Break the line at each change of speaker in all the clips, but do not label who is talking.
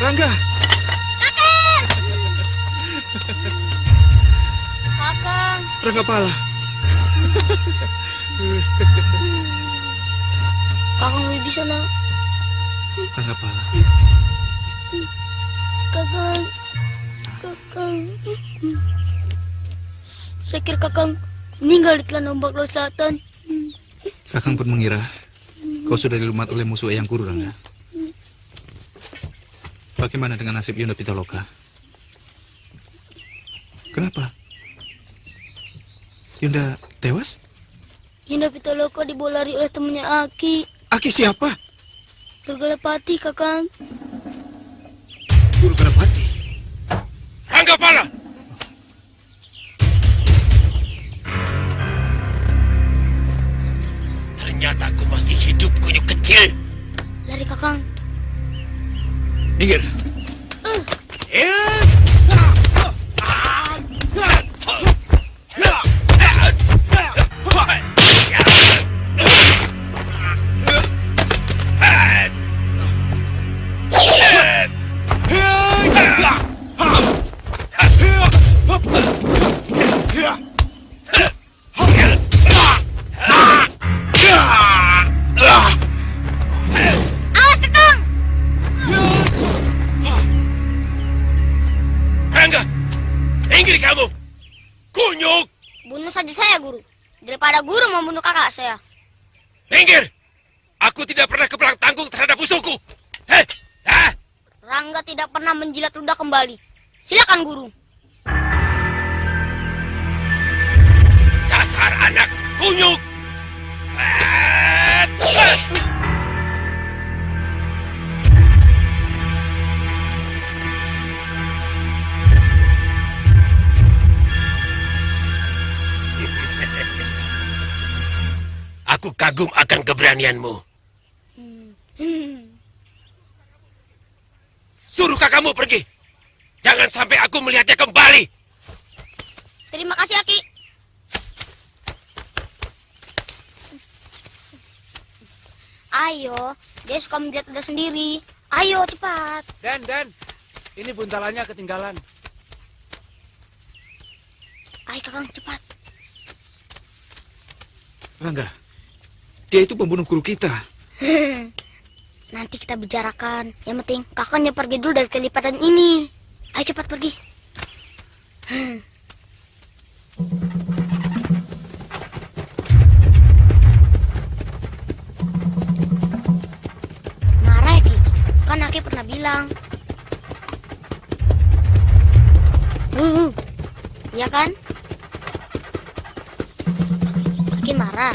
Rangga.
Kakang. Kakang.
Rangga Pala.
Kakang Wibisana.
Rangga Pala.
Kakang. Kakang. Saya kira Kakang meninggal di telan ombak laut selatan.
Kakang pun mengira kau sudah dilumat oleh musuh Eyang Guru, Rangga. Bagaimana dengan nasib Yunda Pitaloka? Kenapa? Yunda tewas?
Yunda Pitaloka dibawa lari oleh temannya Aki.
Aki siapa?
Durgalapati, Kakang.
Durgalapati?
Rangga Pala! Ternyata aku masih hidup, kunyuk kecil.
Lari, Kakang.
Minggir.
Daripada guru membunuh kakak saya.
Minggir! Aku tidak pernah keberang tanggung terhadap musuhku. Hei!
Rangga tidak pernah menjilat ludah kembali. Silakan, guru.
Dasar anak kunyuk! Aku kagum akan keberanianmu. Suruh kakakmu pergi. Jangan sampai aku melihatnya kembali.
Terima kasih, Aki. Ayo, dia suka menjilat ludah sendiri. Ayo, cepat.
Dan, ini buntalannya ketinggalan.
Ayo, Kakang, cepat.
Rangga, dia itu pembunuh guru kita.
Nanti kita bicarakan. Yang penting kakaknya pergi dulu dari kelipatan ini. Ayo cepat pergi. Marah ya, Ki? Kan Aki pernah bilang. Iya kan? Aki marah.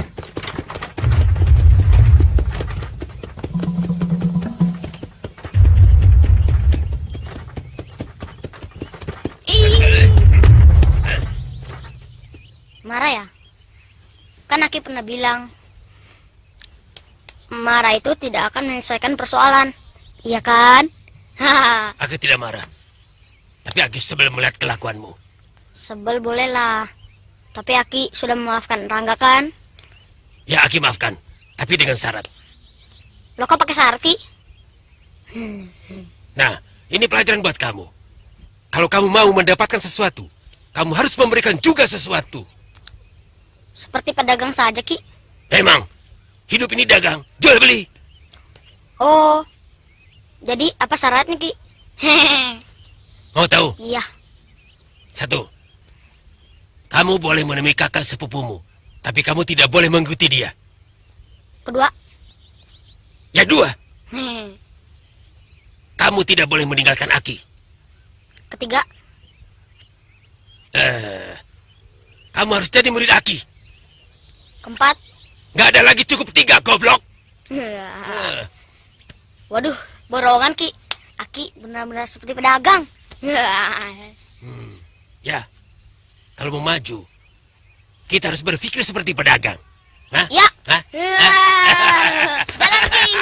Marah ya? Kan Aki pernah bilang, marah itu tidak akan menyelesaikan persoalan. Iya kan?
Aku tidak marah. Tapi Aki sebel melihat kelakuanmu.
Sebel bolehlah. Tapi Aki sudah memaafkan Rangga kan?
Ya, Aki maafkan. Tapi dengan syarat.
Lo kok pakai syarat, Ki?
Nah, ini pelajaran buat kamu. Kalau kamu mau mendapatkan sesuatu, kamu harus memberikan juga sesuatu.
Seperti pedagang saja, Ki.
Memang, hidup ini dagang, jual beli.
Oh, jadi apa syaratnya, Ki?
Mau tahu?
Iya.
1. Kamu boleh menemui kakak sepupumu, Tapi kamu tidak boleh mengikuti dia.
Kedua.
Ya dua,
Hmm.
kamu tidak boleh meninggalkan Aki.
Ketiga.
Kamu harus jadi murid Aki.
Keempat.
Nggak ada lagi cukup 3, goblok.
Waduh, borongan Ki. Aki benar-benar seperti pedagang.
Ya, kalau mau maju, kita harus berpikir seperti pedagang. Hah?
Ya.
Hah?
Jalan Ki.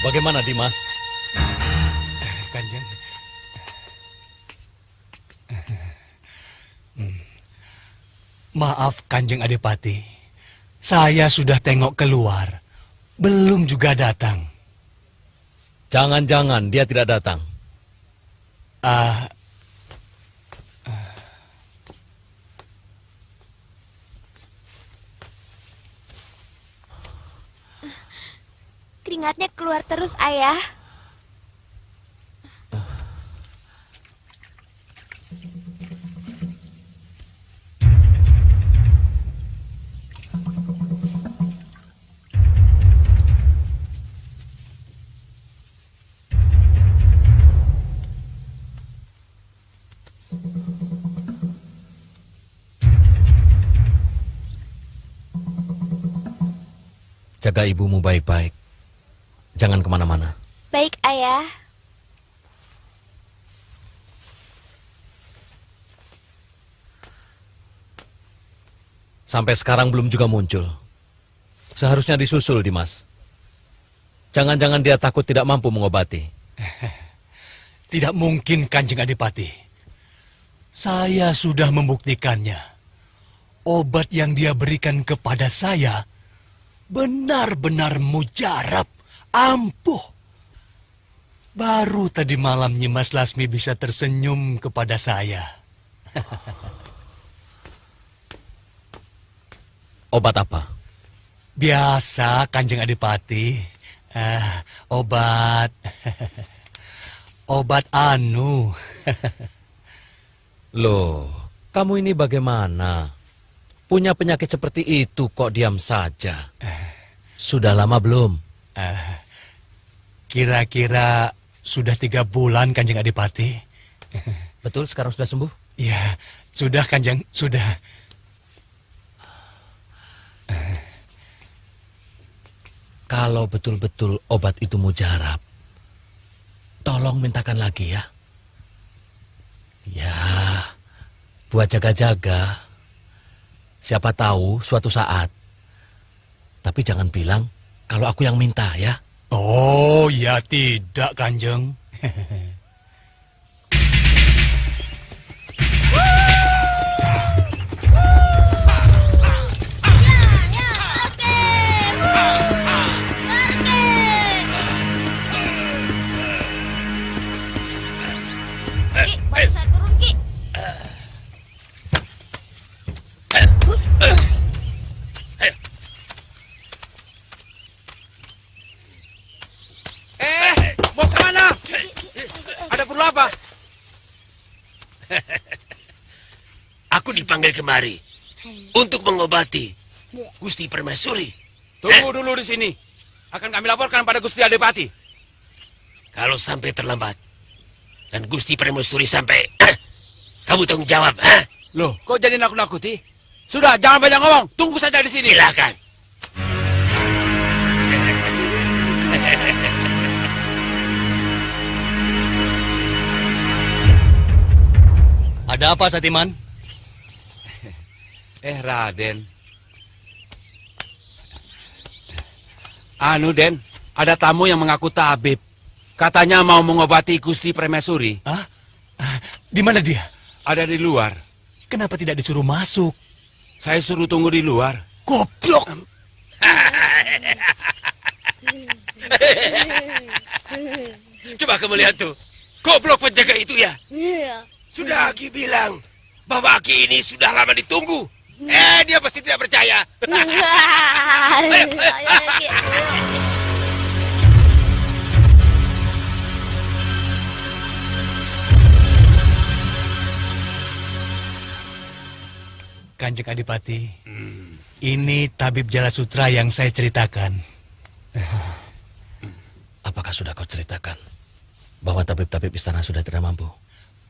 Bagaimana Dimas?
Kanjeng. Maaf Kanjeng Adipati. Saya sudah tengok keluar. Belum juga datang.
Jangan-jangan dia tidak datang.
Keringatnya keluar terus, Ayah.
Jaga ibumu baik-baik. Jangan kemana-mana.
Baik, Ayah.
Sampai sekarang belum juga muncul. Seharusnya disusul, Dimas. Jangan-jangan dia takut tidak mampu mengobati.
Tidak mungkin Kanjeng Adipati. Saya sudah membuktikannya. Obat yang dia berikan kepada saya benar-benar mujarab, ampuh. Baru tadi malam Nyimas Lasmi bisa tersenyum kepada saya.
Obat apa?
Biasa Kanjeng Adipati. Obat. Obat anu.
Loh, kamu ini bagaimana? Punya penyakit seperti itu kok diam saja? Sudah lama belum?
Kira-kira sudah 3 bulan Kanjeng Adipati.
Betul sekarang sudah sembuh?
Ya, sudah Kanjeng, sudah.
Kalau betul-betul obat itu mujarab, tolong mintakan lagi ya. Ya, buat jaga-jaga. Siapa tahu suatu saat. Tapi jangan bilang kalau aku yang minta ya.
Oh, ya tidak Kanjeng.
Ki, baru saya turun Ki.
Mau kemana? Ada perlu apa?
Aku dipanggil kemari untuk mengobati Gusti Permaisuri.
Tunggu dulu di sini. Akan kami laporkan pada Gusti Adipati.
Kalau sampai terlambat dan Gusti Permaisuri sampai, kamu tanggung jawab.
Loh, kok jadi nakut-nakuti? Sudah, jangan banyak ngomong. Tunggu saja di sini.
Silakan.
Ada apa, Satiman?
Raden. Anu, Den. Ada tamu yang mengaku tabib. Katanya mau mengobati Gusti Permaisuri.
Hah? Di mana dia?
Ada di luar.
Kenapa tidak disuruh masuk?
Saya suruh tunggu di luar.
Goblok!
Coba kamu lihat tuh. Goblok penjaga itu ya.
Iya.
Sudah Aki bilang bahwa Aki ini sudah lama ditunggu. Dia pasti tidak percaya.
Ayo, Ki.
Kanjeng Adipati, ini tabib Jala Sutra yang saya ceritakan.
Apakah sudah kau ceritakan bahwa tabib-tabib istana sudah tidak mampu?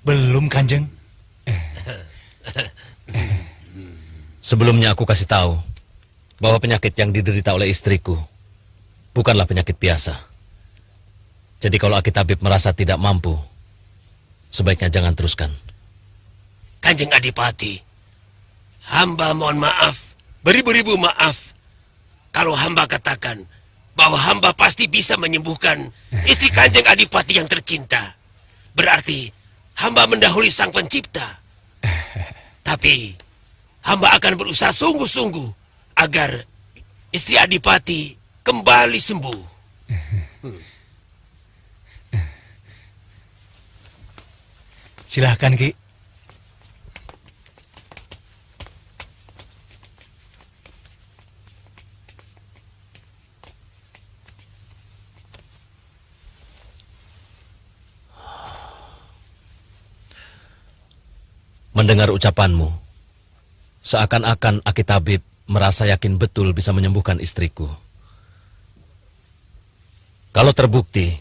Belum, Kanjeng.
Sebelumnya aku kasih tahu bahwa penyakit yang diderita oleh istriku bukanlah penyakit biasa. Jadi kalau Aki Tabib merasa tidak mampu, sebaiknya jangan teruskan.
Kanjeng Adipati, hamba mohon maaf, beribu-ribu maaf. Kalau hamba katakan bahwa hamba pasti bisa menyembuhkan istri Kanjeng Adipati yang tercinta, berarti hamba mendahului Sang Pencipta. Tapi hamba akan berusaha sungguh-sungguh agar istri Adipati kembali sembuh.
Silahkan, Ki.
Mendengar ucapanmu, seakan-akan Aki Tabib merasa yakin betul bisa menyembuhkan istriku. Kalau terbukti,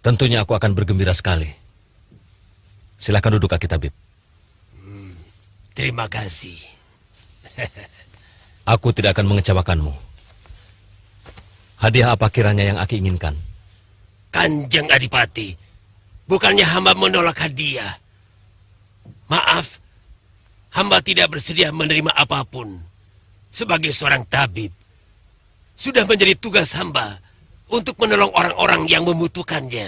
tentunya aku akan bergembira sekali. Silakan duduk, Aki Tabib.
Terima kasih.
Aku tidak akan mengecewakanmu. Hadiah apa kiranya yang Aki inginkan?
Kanjeng Adipati, bukannya hamba menolak hadiah. Maaf, hamba tidak bersedia menerima apapun. Sebagai seorang tabib, sudah menjadi tugas hamba untuk menolong orang-orang yang membutuhkannya.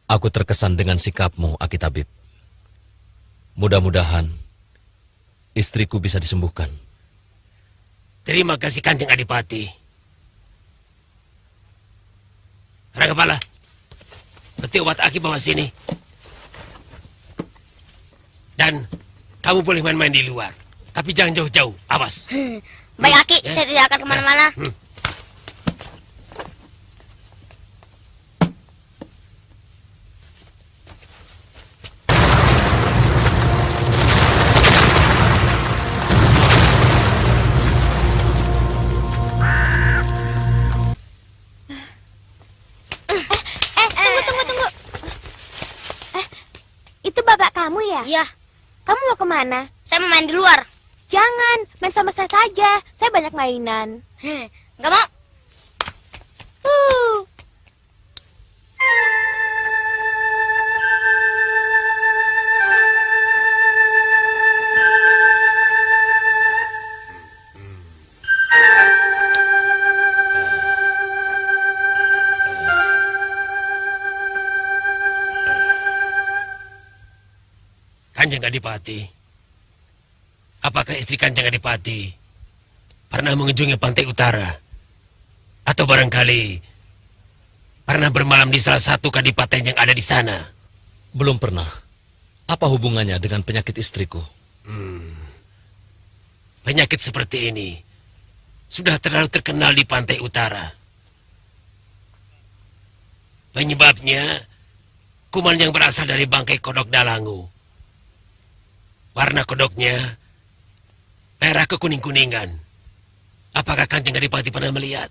Aku terkesan dengan sikapmu, Aki Tabib. Mudah-mudahan istriku bisa disembuhkan.
Terima kasih Kanjeng Adipati. Ranggapala, peti obat Aki bawa sini. Dan kamu boleh main-main di luar. Tapi jangan jauh-jauh, awas.
Baik, Aki, saya tidak akan kemana-mana.
Tunggu. Itu bapak kamu ya?
Iya,
Kamu mau kemana?
saya mau main di luar.
Jangan, main sama saya saja. Saya banyak mainan.
Nggak mau.
Uh.
Kanjeng Adipati, apakah istri Kanjeng Adipati pernah mengunjungi pantai utara? Atau barangkali pernah bermalam di salah satu kadipaten yang ada di sana?
Belum pernah. Apa hubungannya dengan penyakit istriku?
Penyakit seperti ini sudah terlalu terkenal di pantai utara. Penyebabnya kuman yang berasal dari bangkai kodok dalangu. Warna kodoknya merah kekuning-kuningan. Apakah Kanjeng Adipati pernah melihat?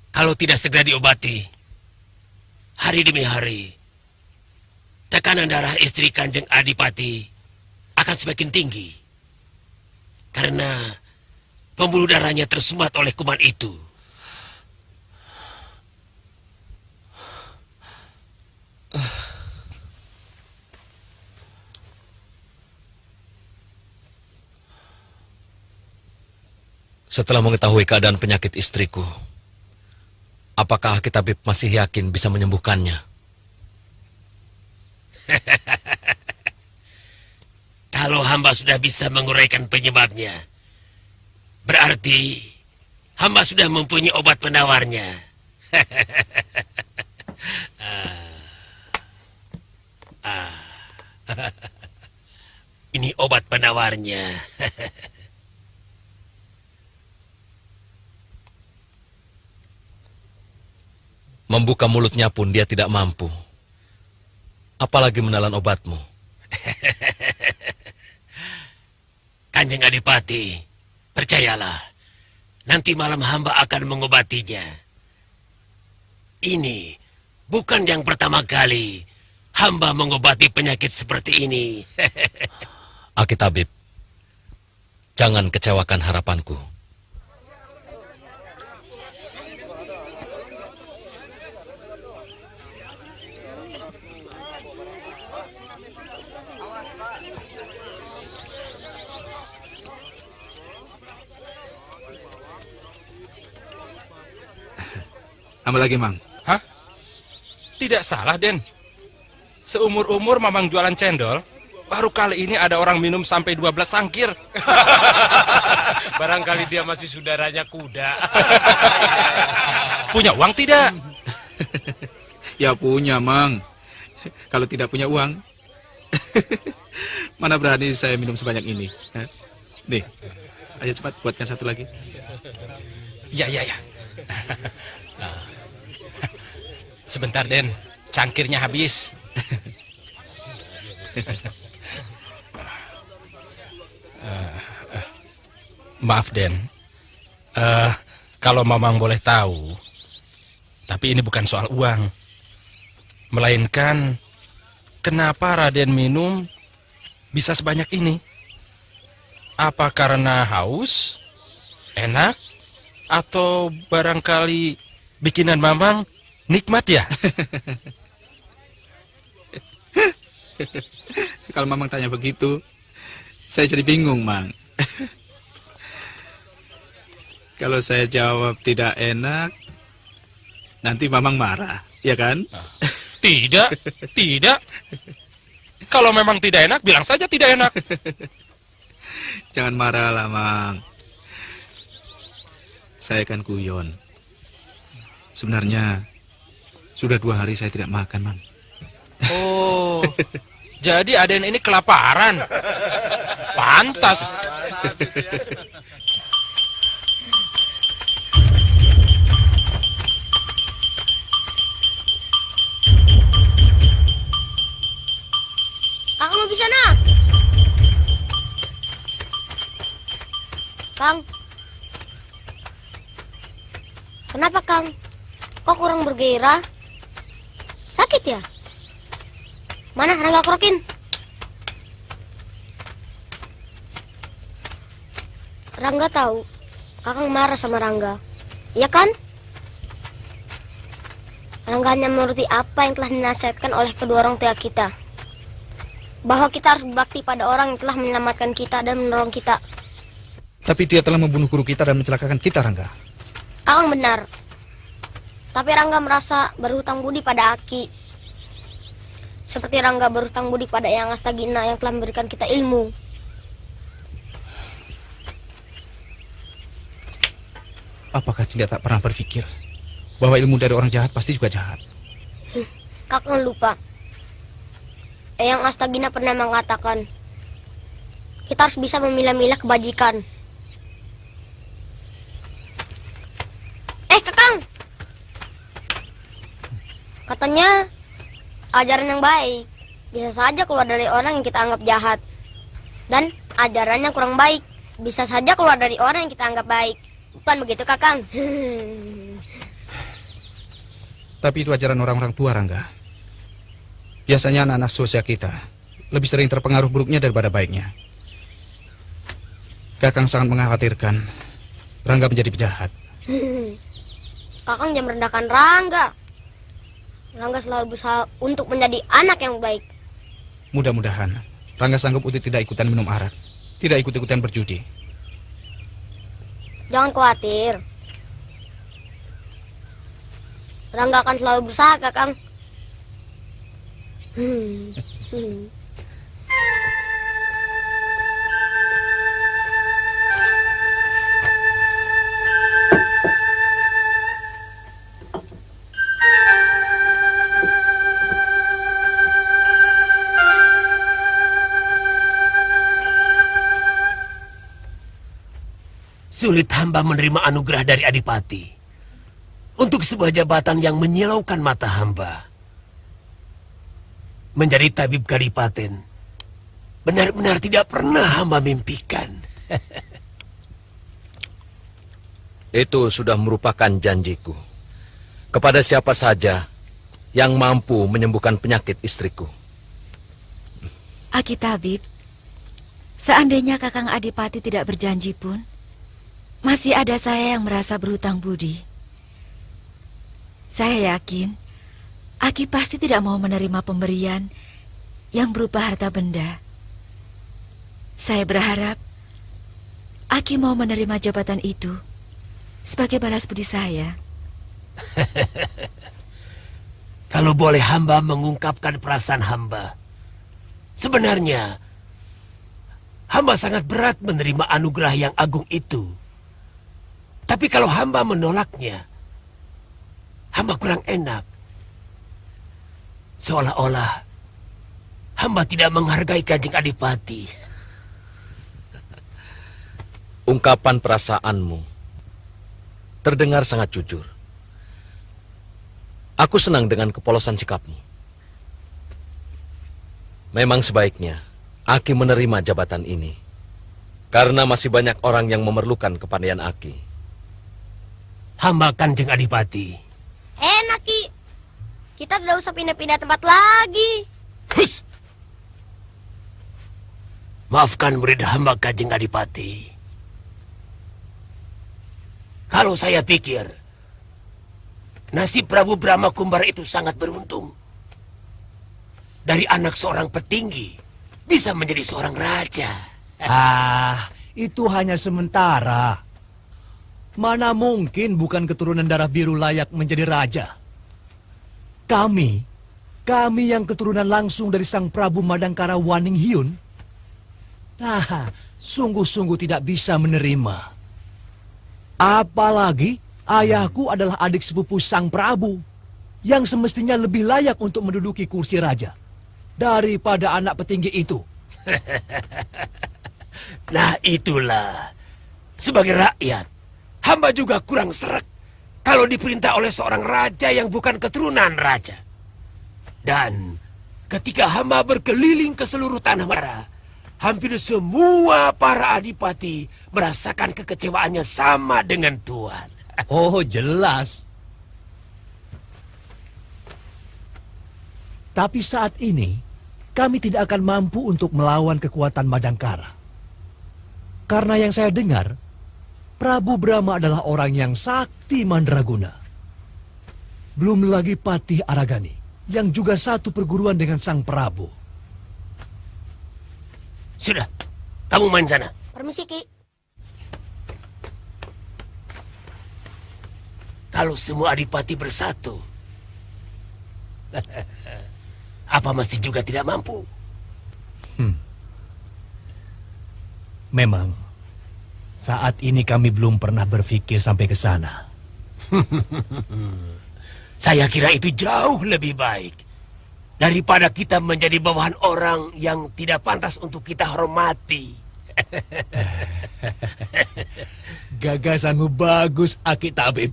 Kalau tidak segera diobati, hari demi hari, tekanan darah istri Kanjeng Adipati akan semakin tinggi. Karena pembuluh darahnya tersumbat oleh kuman itu.
Setelah mengetahui keadaan penyakit istriku, apakah Aki Tabib masih yakin bisa menyembuhkannya?
Kalau hamba sudah bisa menguraikan penyebabnya, berarti hamba sudah mempunyai obat penawarnya. Ini obat penawarnya.
Membuka mulutnya pun dia tidak mampu. Apalagi menelan obatmu.
Kanjeng Adipati, percayalah, nanti malam hamba akan mengobatinya. Ini bukan yang pertama kali hamba mengobati penyakit seperti ini.
Aki tabib, jangan kecewakan harapanku.
Tambah lagi, Mang.
Hah? Tidak salah, Den. Seumur-umur Mamang jualan cendol, baru kali ini ada orang minum sampai 12 sangkir.
Barangkali dia masih saudaranya kuda.
Punya uang tidak?
Ya punya, Mang. Kalau tidak punya uang, mana berani saya minum sebanyak ini. Nih, ayo cepat buatkan satu lagi.
Ya. Sebentar, Den. Cangkirnya habis. Maaf, Den. Kalau Mamang boleh tahu, tapi ini bukan soal uang. Melainkan, kenapa Raden minum bisa sebanyak ini? Apa karena haus, enak, atau barangkali bikinan Mamang nikmat ya?
Kalau Mamang tanya begitu, saya jadi bingung, Mang. Kalau saya jawab tidak enak, nanti Mamang marah, ya kan?
Tidak. Kalau memang tidak enak, bilang saja tidak enak.
Jangan marah lah, Mang. Saya kan guyon. Sebenarnya, sudah 2 hari saya tidak makan, Mang.
Oh, jadi Aden ini kelaparan. Pantas.
Kakang mau bisa nak? Kang. Kenapa, Kang? Kok kurang bergairah? Sakit ya? Mana Rangga Krokin? Rangga tahu Kakang marah sama Rangga, iya kan? Rangga hanya menuruti apa yang telah dinasihatkan oleh kedua orang tua kita, bahwa kita harus berbakti pada orang yang telah menyelamatkan kita dan menolong kita.
Tapi dia telah membunuh guru kita dan mencelakakan kita, Rangga.
Kakang benar. Tapi Rangga merasa berhutang budi pada Aki. Seperti Rangga berhutang budi pada Eyang Astagina yang telah memberikan kita ilmu.
Apakah dia tak pernah berpikir bahwa ilmu dari orang jahat pasti juga jahat?
Kakang lupa. Eyang Astagina pernah mengatakan, kita harus bisa memilah-milah kebajikan. Kakang! Katanya, ajaran yang baik bisa saja keluar dari orang yang kita anggap jahat. Dan ajaran yang kurang baik bisa saja keluar dari orang yang kita anggap baik. Bukan begitu, Kakang?
Tapi itu ajaran orang-orang tua, Rangga. Biasanya anak-anak sosial kita lebih sering terpengaruh buruknya daripada baiknya. Kakang sangat mengkhawatirkan Rangga menjadi penjahat.
Kakang jangan merendahkan Rangga. Rangga selalu berusaha untuk menjadi anak yang baik.
Mudah-mudahan Rangga sanggup untuk tidak ikutan minum arak, tidak ikut-ikutan berjudi.
Jangan khawatir. Rangga akan selalu berusaha, Kakang.
Sulit hamba menerima anugerah dari Adipati untuk sebuah jabatan yang menyilaukan mata hamba. Menjadi tabib kadipaten benar-benar tidak pernah hamba mimpikan.
Itu sudah merupakan janjiku kepada siapa saja yang mampu menyembuhkan penyakit istriku.
Aki Tabib, seandainya Kakang Adipati tidak berjanji pun, masih ada saya yang merasa berhutang budi. Saya yakin Aki pasti tidak mau menerima pemberian yang berupa harta benda. Saya berharap Aki mau menerima jabatan itu sebagai balas budi saya.
Kalau boleh hamba mengungkapkan perasaan hamba, sebenarnya hamba sangat berat menerima anugerah yang agung itu. Tapi kalau hamba menolaknya, hamba kurang enak. Seolah-olah hamba tidak menghargai Kanjeng Adipati.
Ungkapan perasaanmu terdengar sangat jujur. Aku senang dengan kepolosan sikapmu. Memang sebaiknya Aki menerima jabatan ini, karena masih banyak orang yang memerlukan kepandaian Aki.
Hamba Kanjeng Adipati.
Enak, Ki. Kita tidak usah pindah-pindah tempat lagi.
Hus! Maafkan murid hamba Kanjeng Adipati. Kalau saya pikir nasib Prabu Brahma Kumbara itu sangat beruntung. Dari anak seorang petinggi bisa menjadi seorang raja.
Itu hanya sementara. Mana mungkin bukan keturunan darah biru layak menjadi raja? Kami yang keturunan langsung dari Sang Prabu Madangkara Waninghyun, sungguh-sungguh tidak bisa menerima. Apalagi ayahku adalah adik sepupu Sang Prabu, yang semestinya lebih layak untuk menduduki kursi raja daripada anak petinggi itu.
Nah itulah, sebagai rakyat, hamba juga kurang sreg kalau diperintah oleh seorang raja yang bukan keturunan raja. Dan ketika hamba berkeliling ke seluruh tanah Mara, hampir semua para adipati merasakan kekecewaannya sama dengan Tuan.
Oh, jelas. Tapi saat ini, kami tidak akan mampu untuk melawan kekuatan Madangkara. Karena yang saya dengar, Prabu Brahma adalah orang yang sakti mandraguna. Belum lagi Patih Aragani, yang juga satu perguruan dengan Sang Prabu.
Sudah, kamu main sana.
Permisi, Ki.
Kalau semua adipati bersatu, apa masih juga tidak mampu?
Memang, saat ini kami belum pernah berpikir sampai ke sana.
Saya kira itu jauh lebih baik daripada kita menjadi bawahan orang yang tidak pantas untuk kita hormati.
Gagasanmu bagus, Aki Tabib.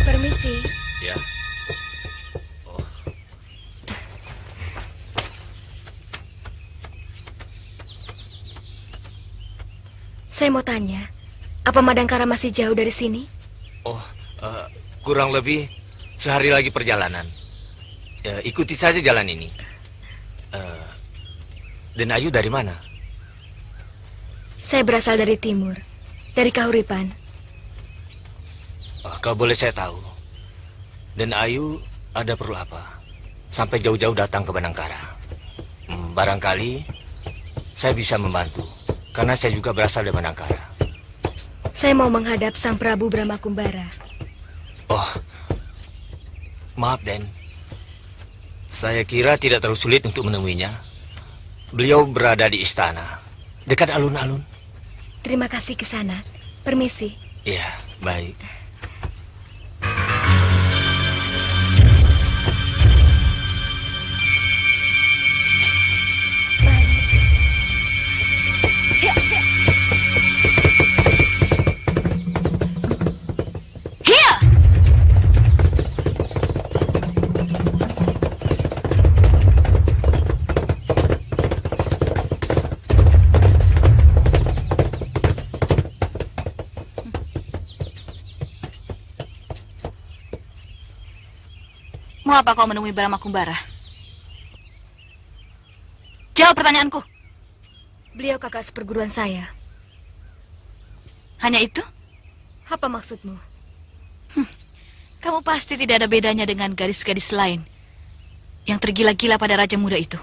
Permisi.
Ya.
Saya mau tanya, apa Madangkara masih jauh dari sini?
Kurang lebih sehari lagi perjalanan. Ikuti saja jalan ini. Dan Ayu dari mana?
Saya berasal dari timur, dari Kahuripan.
Kalau boleh saya tahu, dan Ayu ada perlu apa? Sampai jauh-jauh datang ke Madangkara. Barangkali saya bisa membantu, karena saya juga berasal dari Madangkara.
Saya mau menghadap Sang Prabu Brahma Kumbara.
Oh, maaf Den. Saya kira tidak terlalu sulit untuk menemuinya. Beliau berada di istana, dekat alun-alun.
Terima kasih ke sana. Permisi.
Iya, baik.
Mau apa kau menemui Brahma Kumbara? Jawab pertanyaanku.
Beliau kakak seperguruan saya.
Hanya itu?
Apa maksudmu?
Kamu pasti tidak ada bedanya dengan gadis-gadis lain yang tergila-gila pada raja muda itu.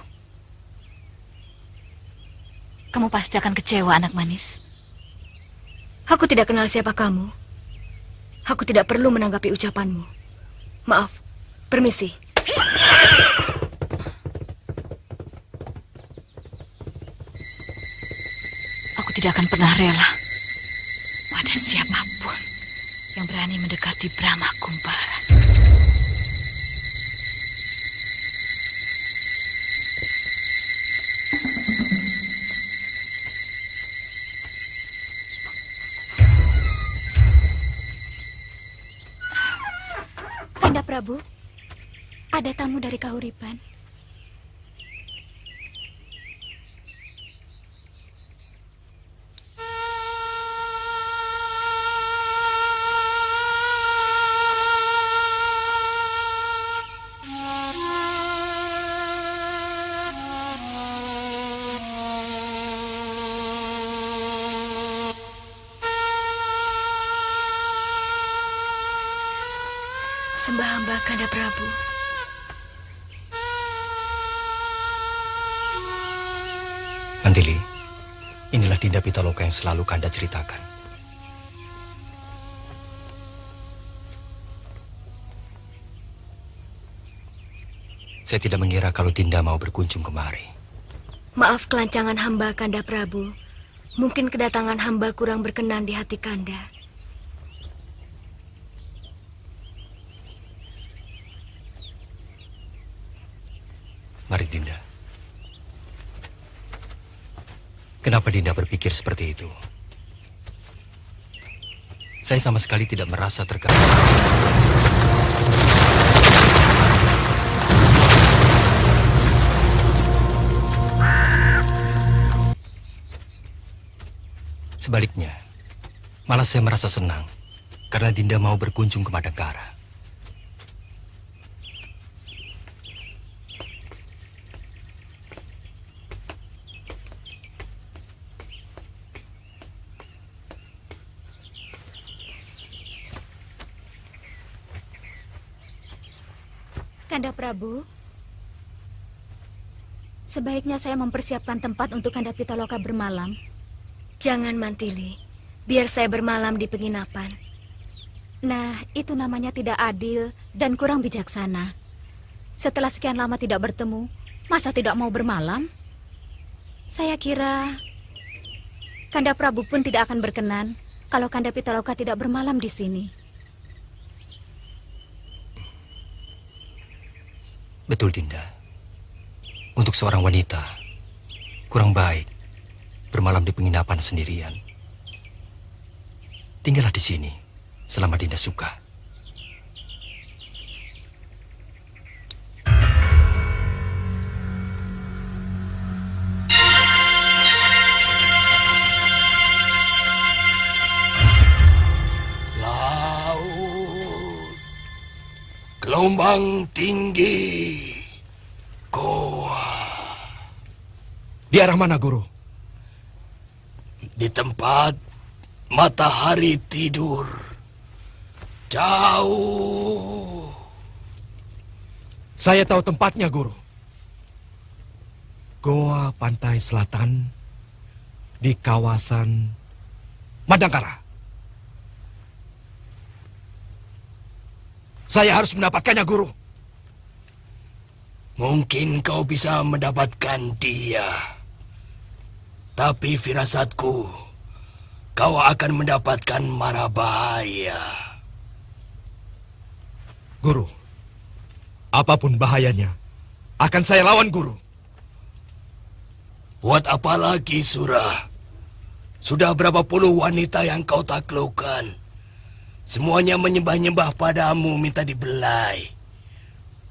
Kamu pasti akan kecewa, anak manis.
Aku tidak kenal siapa kamu. Aku tidak perlu menanggapi ucapanmu. Maaf. Permisi.
Aku tidak akan pernah rela pada siapapun yang berani mendekati Brahma Kumbara.
Kanda Prabu, ada tamu dari Kahuripan.
Sembah hamba Kanda Prabu.
Mantili, inilah Dinda Pitaloka yang selalu Kanda ceritakan. Saya tidak mengira kalau Dinda mau berkunjung kemari.
Maaf kelancangan hamba Kanda Prabu. Mungkin kedatangan hamba kurang berkenan di hati Kanda.
Mari Dinda. Kenapa Dinda berpikir seperti itu? Saya sama sekali tidak merasa terganggu. Sebaliknya, malah saya merasa senang karena Dinda mau berkunjung ke Madangkara.
Kanda Prabu, sebaiknya saya mempersiapkan tempat untuk Kanda Pitaloka bermalam.
Jangan, Mantili. Biar saya bermalam di penginapan.
Nah, itu namanya tidak adil dan kurang bijaksana. Setelah sekian lama tidak bertemu, masa tidak mau bermalam? Saya kira Kanda Prabu pun tidak akan berkenan kalau Kanda Pitaloka tidak bermalam di sini.
Betul, Dinda. Untuk seorang wanita, kurang baik bermalam di penginapan sendirian. Tinggallah di sini selama Dinda suka.
Laut, gelombang tinggi, goa.
Di arah mana, Guru?
Di tempat matahari tidur. Jauh.
Saya tahu tempatnya, Guru. Goa Pantai Selatan di kawasan Madangkara. Saya harus mendapatkannya, Guru.
Mungkin kau bisa mendapatkan dia. Tapi firasatku, kau akan mendapatkan mara bahaya.
Guru, apapun bahayanya, akan saya lawan Guru.
Buat apa lagi, Surah? Sudah berapa puluh wanita yang kau taklukkan? Semuanya menyembah-nyembah padamu, minta dibelai.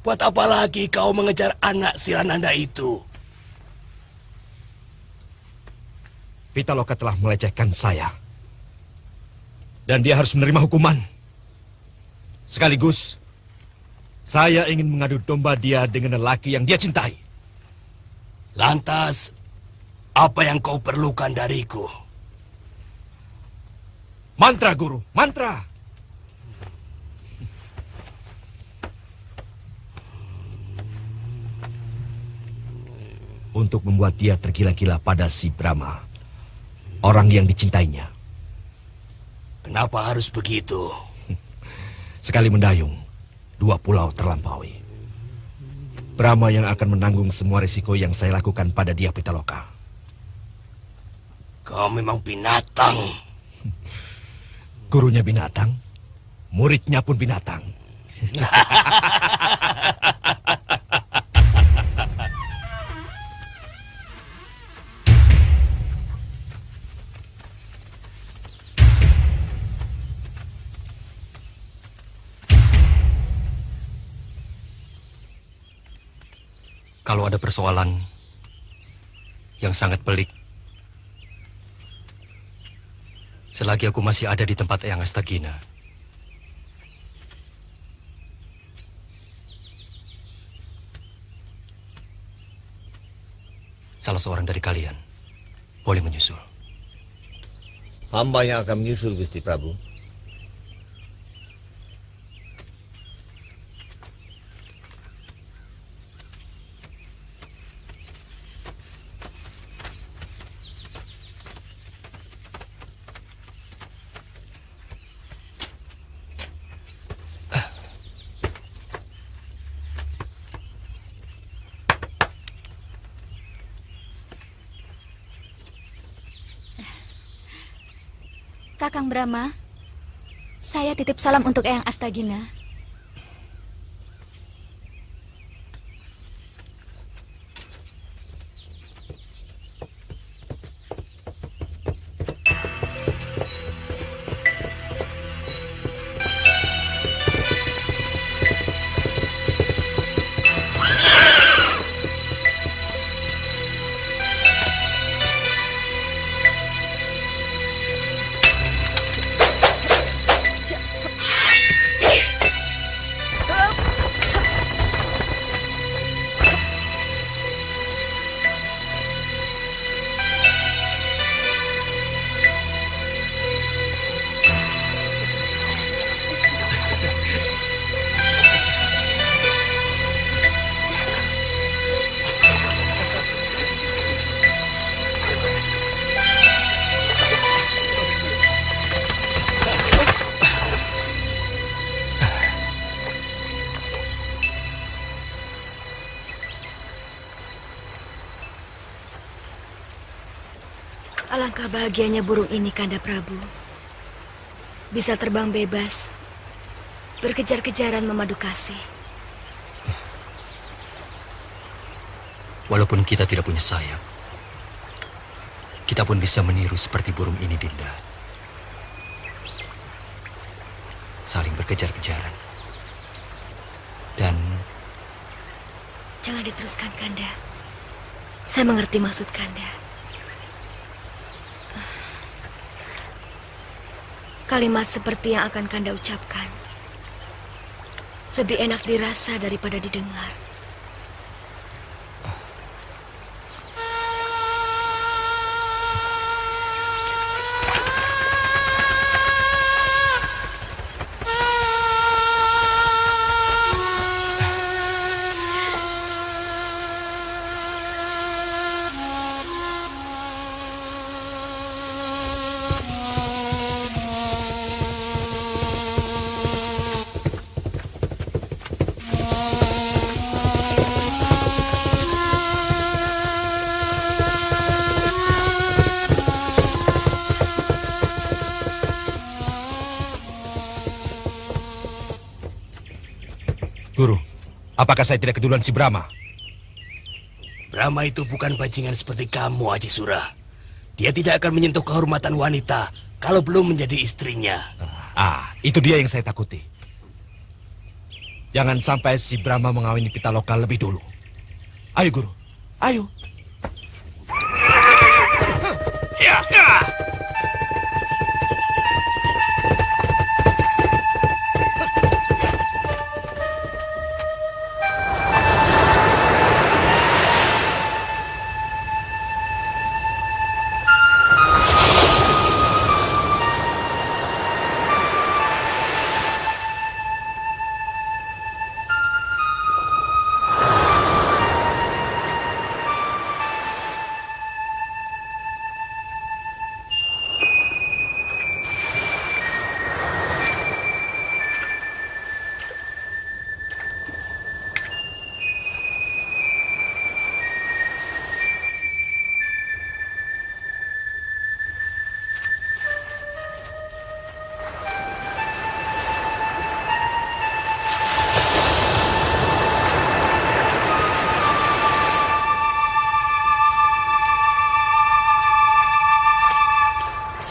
Buat apa lagi kau mengejar anak Sirananda itu?
Pitaloka telah melecehkan saya. Dan dia harus menerima hukuman. Sekaligus, saya ingin mengadu domba dia dengan lelaki yang dia cintai.
Lantas, apa yang kau perlukan dariku?
Mantra, Guru, mantra. Untuk membuat dia tergila-gila pada si Brahma, orang yang dicintainya.
Kenapa harus begitu?
Sekali mendayung, 2 pulau terlampaui. Brahma yang akan menanggung semua risiko yang saya lakukan pada dia, Pitaloka.
Kau memang binatang.
Gurunya binatang, muridnya pun binatang.
Kalau ada persoalan yang sangat pelik, selagi aku masih ada di tempat Eyang Astagina, salah seorang dari kalian boleh menyusul.
Hamba yang akan menyusul, Gusti Prabu.
Kakang Brahma, saya titip salam untuk Eyang Astagina.
Alangkah bahagianya burung ini, Kanda Prabu. Bisa terbang bebas, berkejar-kejaran memadu kasih.
Walaupun kita tidak punya sayap, kita pun bisa meniru seperti burung ini, Dinda. Saling berkejar-kejaran. Dan
Jangan diteruskan, Kanda. Saya mengerti maksud Kanda. Kalimat seperti yang akan Kanda ucapkan lebih enak dirasa daripada didengar.
Apakah saya tidak keduluan si Brahma?
Brahma itu bukan bajingan seperti kamu, Haji Surah. Dia tidak akan menyentuh kehormatan wanita kalau belum menjadi istrinya.
Itu dia yang saya takuti. Jangan sampai si Brahma mengawini Pitaloka lebih dulu. Ayo, Guru. Ayo.
Ya.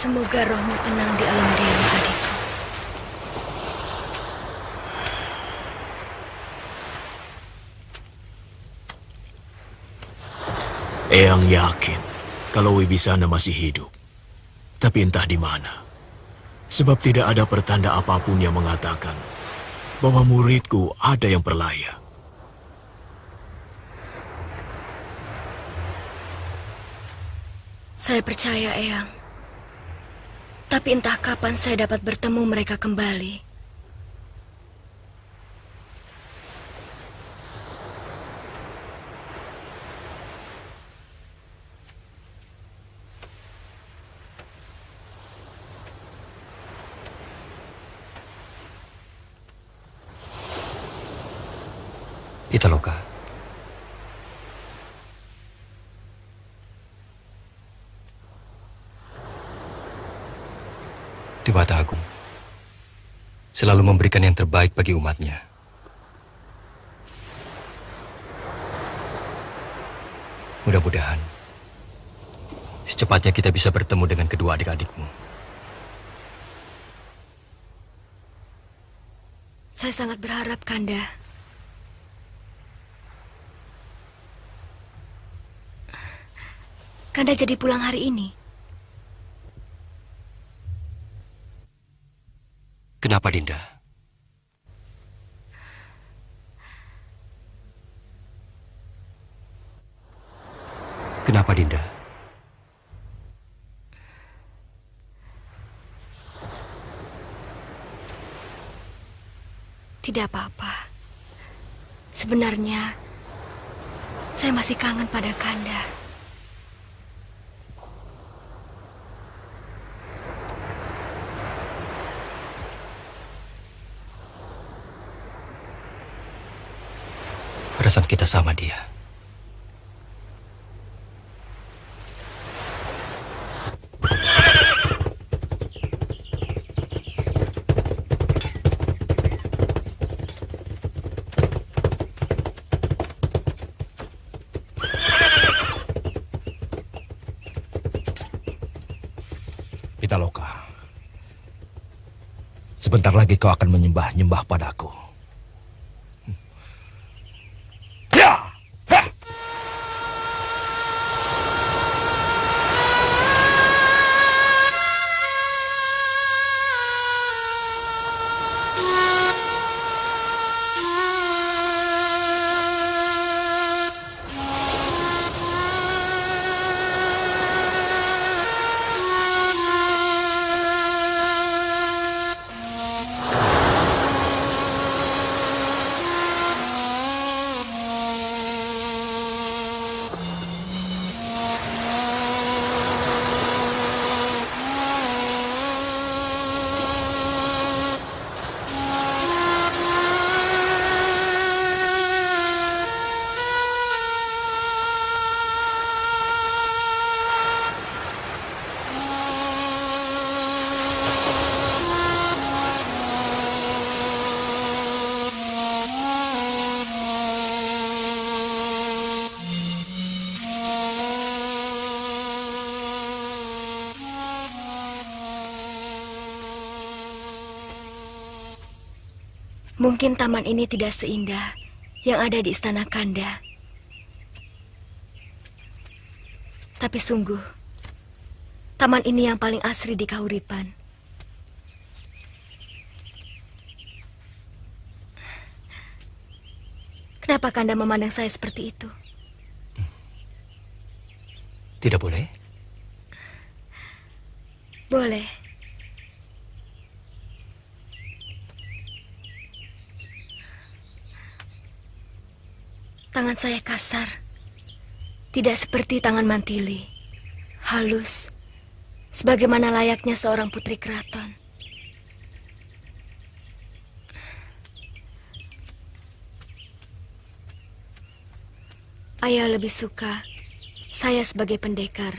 Semoga rohmu tenang di alam dewa, adikku.
Eyang yakin kalau Wibisana masih hidup. Tapi entah di mana. Sebab tidak ada pertanda apapun yang mengatakan bahwa muridku ada yang berlayar.
Saya percaya, Eyang. Tapi entah kapan saya dapat bertemu mereka kembali.
Pitaloka. Dewata Agung selalu memberikan yang terbaik bagi umatnya. Mudah-mudahan secepatnya kita bisa bertemu dengan kedua adik-adikmu.
Saya sangat berharap, Kanda. Kanda jadi pulang hari ini.
Kenapa, Dinda? Kenapa, Dinda?
Tidak apa-apa. Sebenarnya, saya masih kangen pada Kanda.
Perasaan kita sama, dia.
Pitaloka, sebentar lagi kau akan menyembah-nyembah padaku.
Mungkin taman ini tidak seindah yang ada di Istana Kanda. Tapi sungguh, taman ini yang paling asri di Kahuripan. Kenapa Kanda memandang saya seperti itu?
Tidak boleh?
Boleh. Tangan saya kasar. Tidak seperti tangan Mantili. Halus. Sebagaimana layaknya seorang putri keraton. Ayah lebih suka saya sebagai pendekar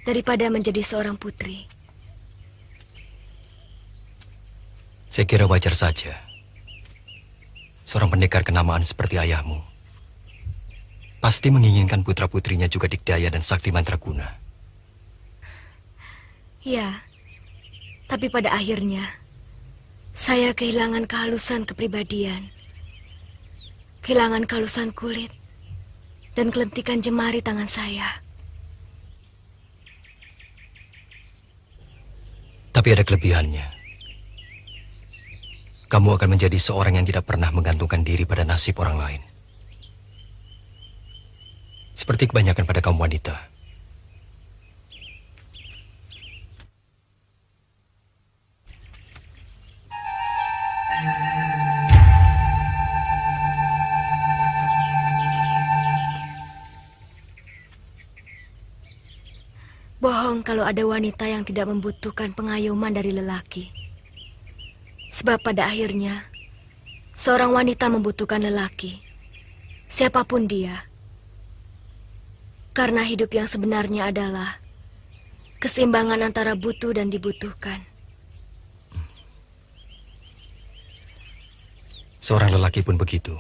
daripada menjadi seorang putri.
Saya kira wajar saja. Seorang pendekar kenamaan seperti ayahmu pasti menginginkan putra-putrinya juga dikdaya dan sakti mandraguna.
Ya, tapi pada akhirnya saya kehilangan kehalusan kepribadian, kehilangan kehalusan kulit, dan kelentikan jemari tangan saya.
Tapi ada kelebihannya. Kamu akan menjadi seorang yang tidak pernah menggantungkan diri pada nasib orang lain. Seperti kebanyakan pada kaum wanita.
Bohong kalau ada wanita yang tidak membutuhkan pengayoman dari lelaki. Sebab pada akhirnya, seorang wanita membutuhkan lelaki, siapapun dia. Karena hidup yang sebenarnya adalah keseimbangan antara butuh dan dibutuhkan.
Seorang lelaki pun begitu.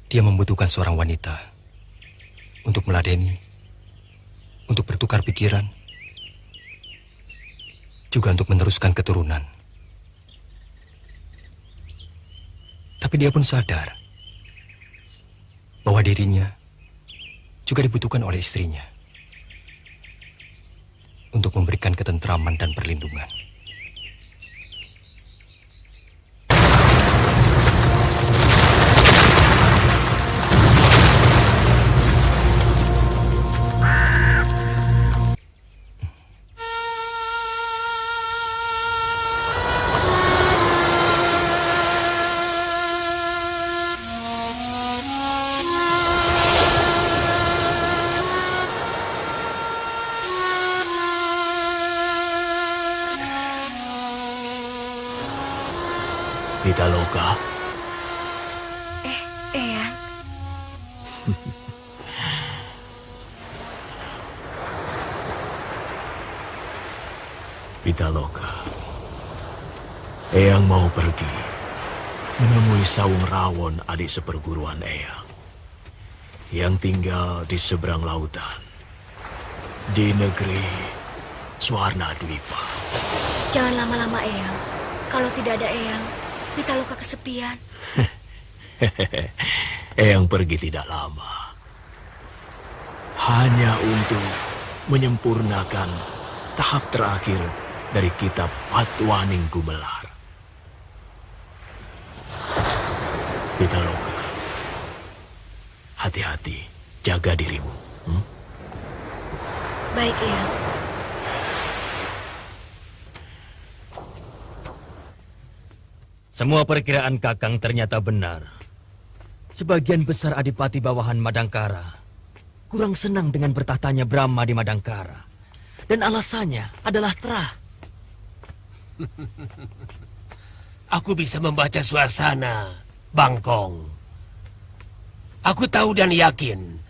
Dia membutuhkan seorang wanita untuk meladeni, untuk bertukar pikiran, juga untuk meneruskan keturunan. Tapi dia pun sadar bahwa dirinya juga dibutuhkan oleh istrinya untuk memberikan ketentraman dan perlindungan.
Pitaloka.
Eyang.
Pitaloka. Eyang mau pergi menemui Sawung Rawon, adik seperguruan Eyang, yang tinggal di seberang lautan, di negeri Swarna Dwipa.
Jangan lama-lama, Eyang. Kalau tidak ada Eyang, Pitaloka kesepian.
Eyang pergi tidak lama. Hanya untuk menyempurnakan tahap terakhir dari kitab Patwaning Gumelar. Pitaloka, hati-hati, jaga dirimu.
Baik, Eyang.
Semua perkiraan Kakang ternyata benar. Sebagian besar adipati bawahan Madangkara kurang senang dengan bertahtanya Brahma di Madangkara. Dan alasannya adalah terah.
Aku bisa membaca suasana, Bangkong. Aku tahu dan yakin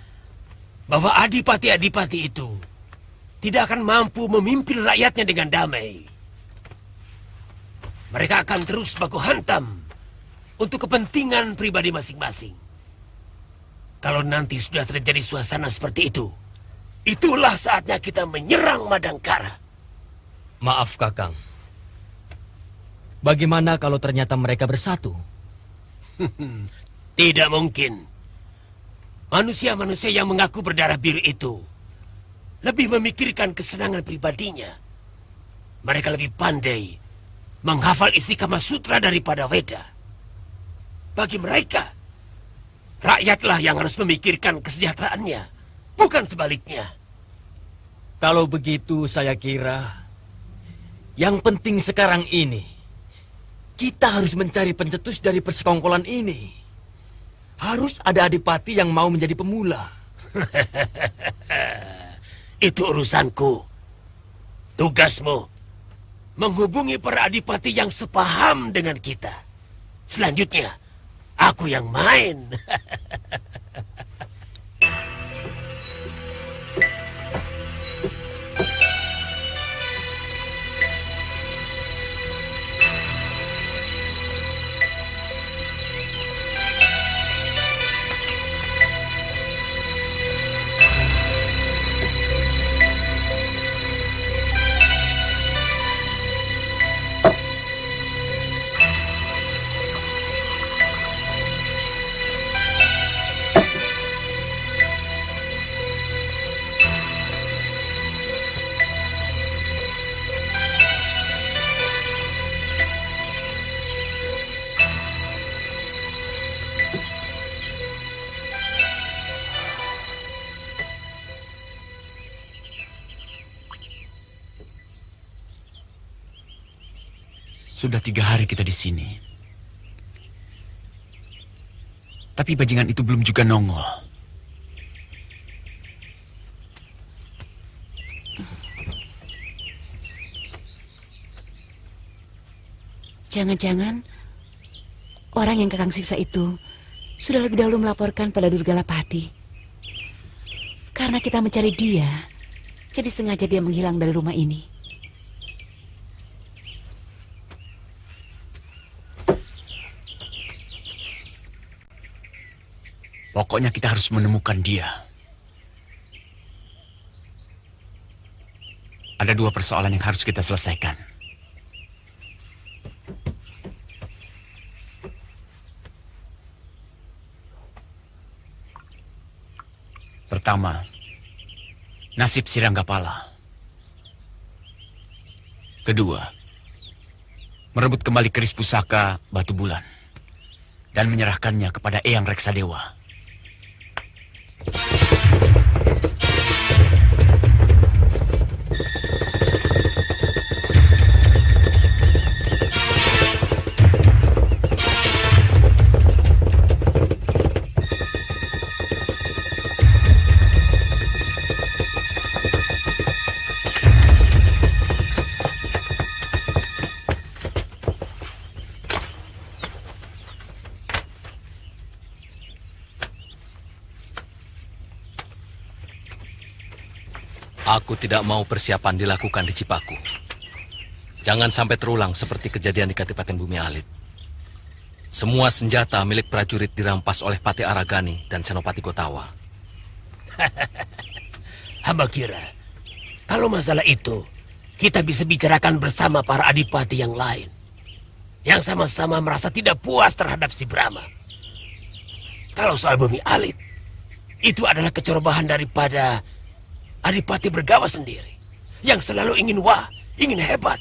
bahwa adipati-adipati itu tidak akan mampu memimpin rakyatnya dengan damai. Mereka akan terus baku hantam untuk kepentingan pribadi masing-masing. Kalau nanti sudah terjadi suasana seperti itu, itulah saatnya kita menyerang Madangkara.
Maaf, Kakang.
Bagaimana kalau ternyata mereka bersatu?
Tidak mungkin. Manusia-manusia yang mengaku berdarah biru itu lebih memikirkan kesenangan pribadinya. Mereka lebih pandai menghafal isi Kama Sutra daripada Weda. Bagi mereka, rakyatlah yang harus memikirkan kesejahteraannya, bukan sebaliknya.
Kalau begitu, saya kira yang penting sekarang ini, kita harus mencari pencetus dari persekongkolan ini. Harus ada adipati yang mau menjadi pemula.
Itu urusanku. Tugasmu menghubungi para adipati yang sepaham dengan kita. Selanjutnya, aku yang main.
Sudah 3 hari kita di sini. Tapi bajingan itu belum juga nongol.
Jangan-jangan orang yang Kakang siksa itu sudah lebih dahulu melaporkan pada Durgalapati. Karena kita mencari dia, jadi sengaja dia menghilang dari rumah ini.
Pokoknya kita harus menemukan dia. Ada 2 persoalan yang harus kita selesaikan. Pertama, nasib si Ranggapala. Kedua, merebut kembali keris pusaka Batu Bulan dan menyerahkannya kepada Eyang Reksadewa.
Aku tidak mau persiapan dilakukan di Cipaku. Jangan sampai terulang seperti kejadian di Kadipaten Bumi Alit. Semua senjata milik prajurit dirampas oleh Pati Aragani dan Senopati Gotawa.
Hamba kira, kalau masalah itu, kita bisa bicarakan bersama para adipati yang lain. Yang sama-sama merasa tidak puas terhadap si Brahma. Kalau soal Bumi Alit, itu adalah kecerobohan daripada Adipati Bergawa sendiri, yang selalu ingin ingin hebat.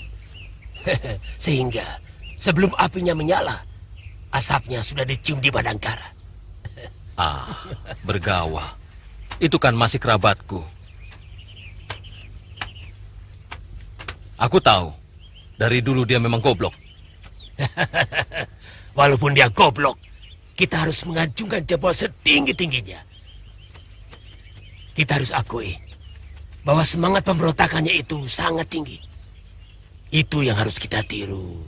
Sehingga sebelum apinya menyala, asapnya sudah dicium di Madangkara.
Bergawa. Itu kan masih kerabatku. Aku tahu, dari dulu dia memang goblok.
Walaupun dia goblok, kita harus mengacungkan jempol setinggi-tingginya. Kita harus akui bahwa semangat pemberontakannya itu sangat tinggi. Itu yang harus kita tiru.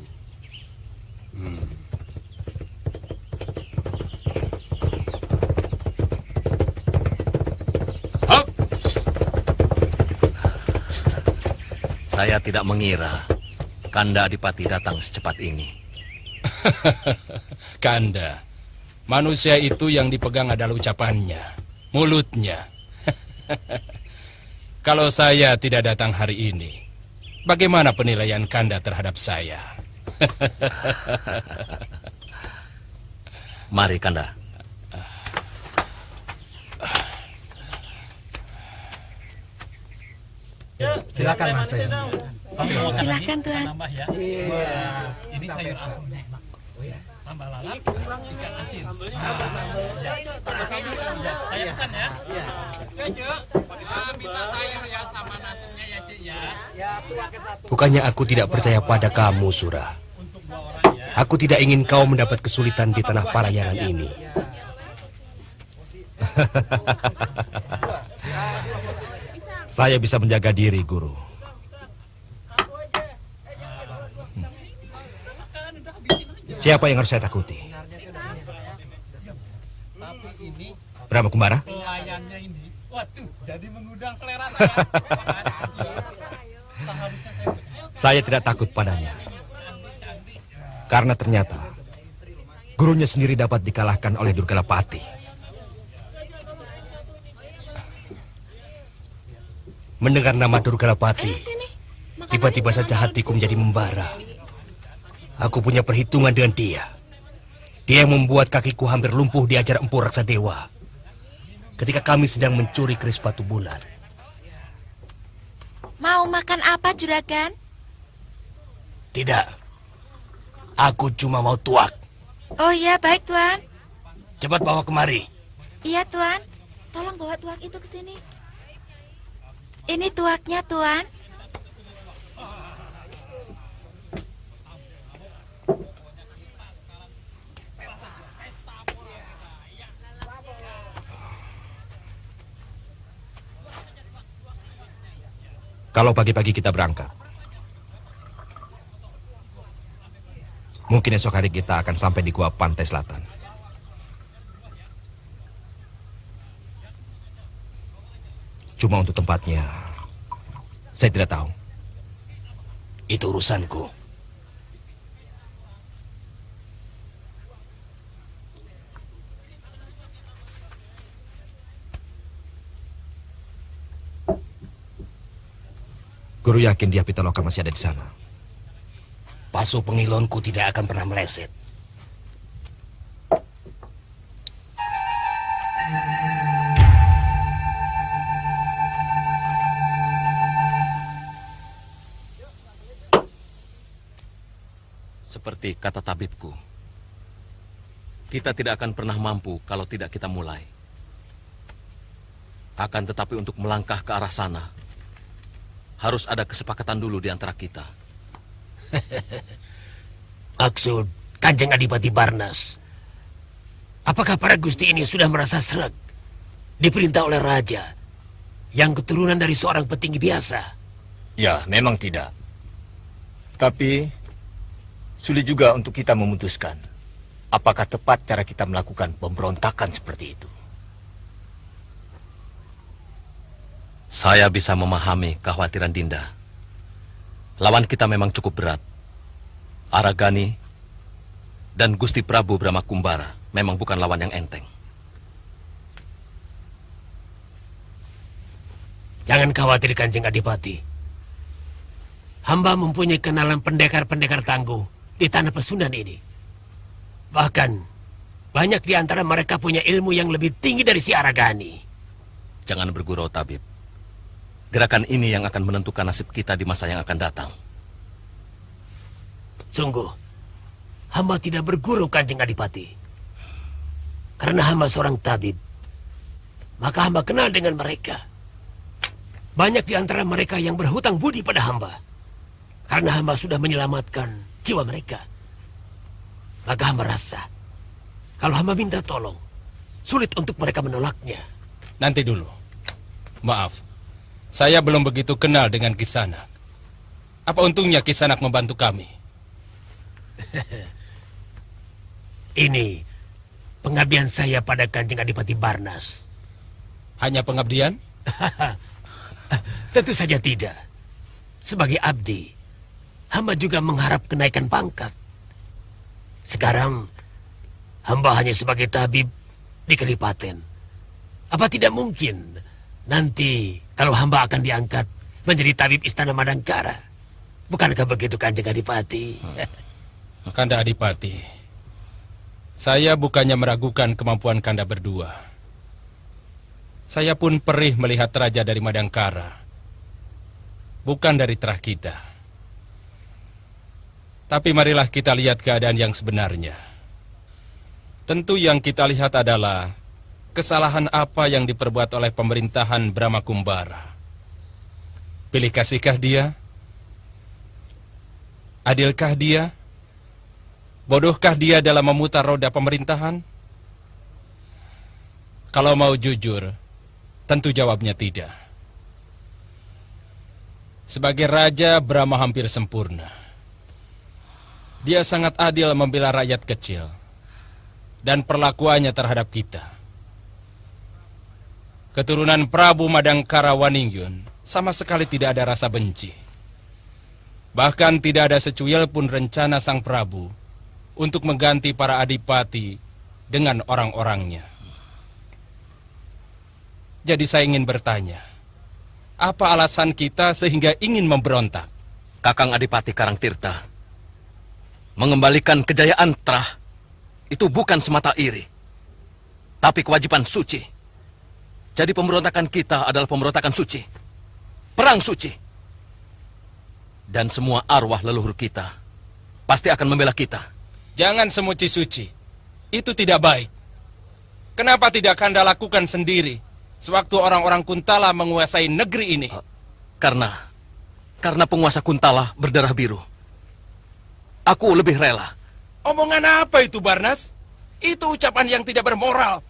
Saya tidak mengira Kanda Adipati datang secepat ini.
Kanda, manusia itu yang dipegang adalah ucapannya, mulutnya. Kalau saya tidak datang hari ini, bagaimana penilaian Kanda terhadap saya?
Mari, Kanda.
Silakan Mas.
Silakan Tuan.
Ini sayur asamnya. Tambah lalap, ikan asin. Saya pesan ya. Minta sayur ya sama nasinya ya, Cik ya.
Bukannya aku tidak percaya pada kamu, Surah. Aku tidak ingin kau mendapat kesulitan di tanah Parayangan ini.
Saya bisa menjaga diri, Guru. Siapa yang harus saya takuti? Brahma Kumbara?
Pelayannya ini, waduh, jadi mengundang selera saya.
Saya tidak takut padanya. Karena ternyata gurunya sendiri dapat dikalahkan oleh Durgalapati.
Mendengar nama Durgalapati, tiba-tiba saja hatiku menjadi membara. Aku punya perhitungan dengan dia. Dia yang membuat kakiku hampir lumpuh di ajar Empu Raksadewa ketika kami sedang mencuri keris batu bulan.
Mau makan apa, Juragan?
Tidak. Aku cuma mau tuak.
Oh iya, baik, Tuan.
Cepat bawa kemari.
Iya, Tuan. Tolong bawa tuak itu ke sini. Ini tuaknya, Tuan.
Kalau pagi-pagi kita berangkat, mungkin esok hari kita akan sampai di Gua Pantai Selatan. Cuma untuk tempatnya, saya tidak tahu.
Itu urusanku.
Guru yakin dia Pitaloka masih ada di sana.
Pasu pengilonku tidak akan pernah meleset.
Seperti kata tabibku, kita tidak akan pernah mampu kalau tidak kita mulai. Akan tetapi untuk melangkah ke arah sana, harus ada kesepakatan dulu di antara kita.
Maksud Kanjeng Adipati Barnas, apakah para gusti ini sudah merasa sreg diperintah oleh raja yang keturunan dari seorang petinggi biasa?
Ya, memang tidak. Tapi sulit juga untuk kita memutuskan apakah tepat cara kita melakukan pemberontakan seperti itu.
Saya bisa memahami kekhawatiran Dinda. Lawan kita memang cukup berat. Aragani dan Gusti Prabu Brahma Kumbara memang bukan lawan yang enteng.
Jangan khawatir, Kanjeng Adipati. Hamba mempunyai kenalan pendekar-pendekar tangguh di tanah Pesundan ini. Bahkan, banyak di antara mereka punya ilmu yang lebih tinggi dari si Aragani.
Jangan bergurau, Tabib. Gerakan ini yang akan menentukan nasib kita di masa yang akan datang.
Sungguh, hamba tidak berguru, Kanjeng Adipati. Karena hamba seorang tabib, maka hamba kenal dengan mereka. Banyak di antara mereka yang berhutang budi pada hamba. Karena hamba sudah menyelamatkan jiwa mereka. Maka hamba rasa, kalau hamba minta tolong, sulit untuk mereka menolaknya.
Nanti dulu. Maaf, saya belum begitu kenal dengan Kisanak. Apa untungnya Kisanak membantu kami?
Ini pengabdian saya pada Kanjeng Adipati Barnas.
Hanya pengabdian?
Tentu saja tidak. Sebagai abdi, hamba juga mengharap kenaikan pangkat. Sekarang, hamba hanya sebagai tabib di Kadipaten. Apa tidak mungkin nanti kalau hamba akan diangkat menjadi tabib Istana Madangkara? Bukankah begitu, Kanjeng Adipati?
Kanda Adipati, saya bukannya meragukan kemampuan Kanda berdua. Saya pun perih melihat raja dari Madangkara, bukan dari terah kita. Tapi marilah kita lihat keadaan yang sebenarnya. Tentu yang kita lihat adalah kesalahan apa yang diperbuat oleh pemerintahan Brahma Kumbara. Pilih kasihkah dia? Adilkah dia? Bodohkah dia dalam memutar roda pemerintahan? Kalau mau jujur, tentu jawabnya tidak. Sebagai raja, Brahma hampir sempurna. Dia sangat adil membela rakyat kecil dan perlakuannya terhadap kita. Keturunan Prabu Madangkara Waningyun sama sekali tidak ada rasa benci. Bahkan tidak ada secuil pun rencana sang Prabu untuk mengganti para adipati dengan orang-orangnya. Jadi saya ingin bertanya, apa alasan kita sehingga ingin memberontak?
Kakang Adipati Karangtirta, mengembalikan kejayaan Trah itu bukan semata iri, tapi kewajiban suci. Jadi pemberontakan kita adalah pemberontakan suci, perang suci. Dan semua arwah leluhur kita pasti akan membela kita.
Jangan semuci suci, itu tidak baik. Kenapa tidak Kanda lakukan sendiri sewaktu orang-orang Kuntala menguasai negeri ini?
Karena penguasa Kuntala berdarah biru. Aku lebih rela.
Omongan apa itu, Barnas? Itu ucapan yang tidak bermoral.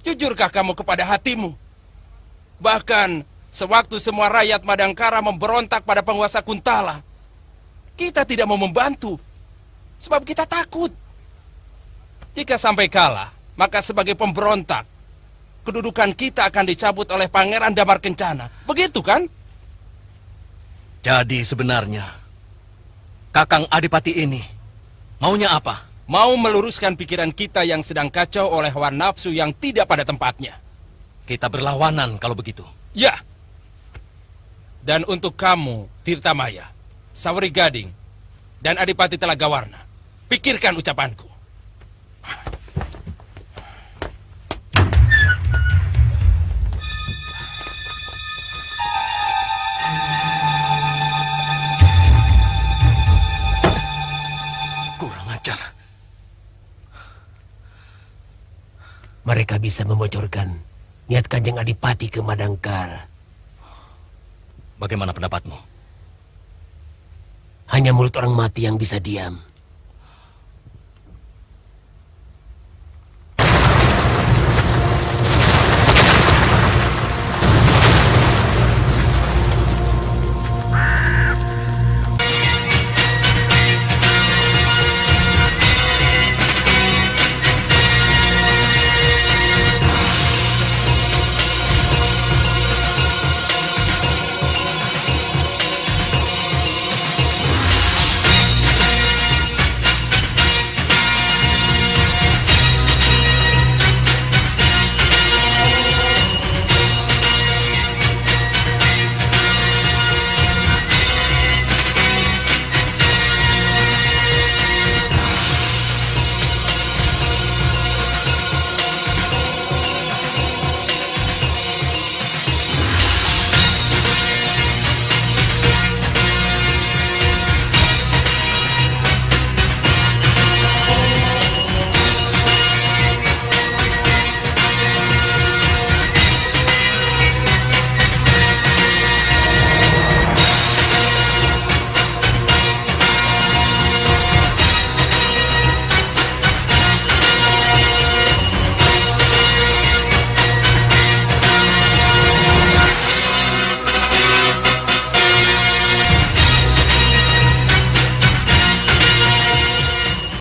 Jujurkah kamu kepada hatimu? Bahkan sewaktu semua rakyat Madangkara memberontak pada penguasa Kuntala, kita tidak mau membantu. Sebab kita takut. Jika sampai kalah, maka sebagai pemberontak, kedudukan kita akan dicabut oleh Pangeran Damar Kencana. Begitu kan?
Jadi sebenarnya, Kakang Adipati ini maunya apa?
Mau meluruskan pikiran kita yang sedang kacau oleh hawa nafsu yang tidak pada tempatnya.
Kita berlawanan kalau begitu.
Ya. Dan untuk kamu, Tirtamaya, Sawari Gading, dan Adipati Telagawarna, pikirkan ucapanku.
Kurang ajar.
Mereka bisa membocorkan niat Kanjeng Adipati ke Madangkara.
Bagaimana pendapatmu?
Hanya mulut orang mati yang bisa diam.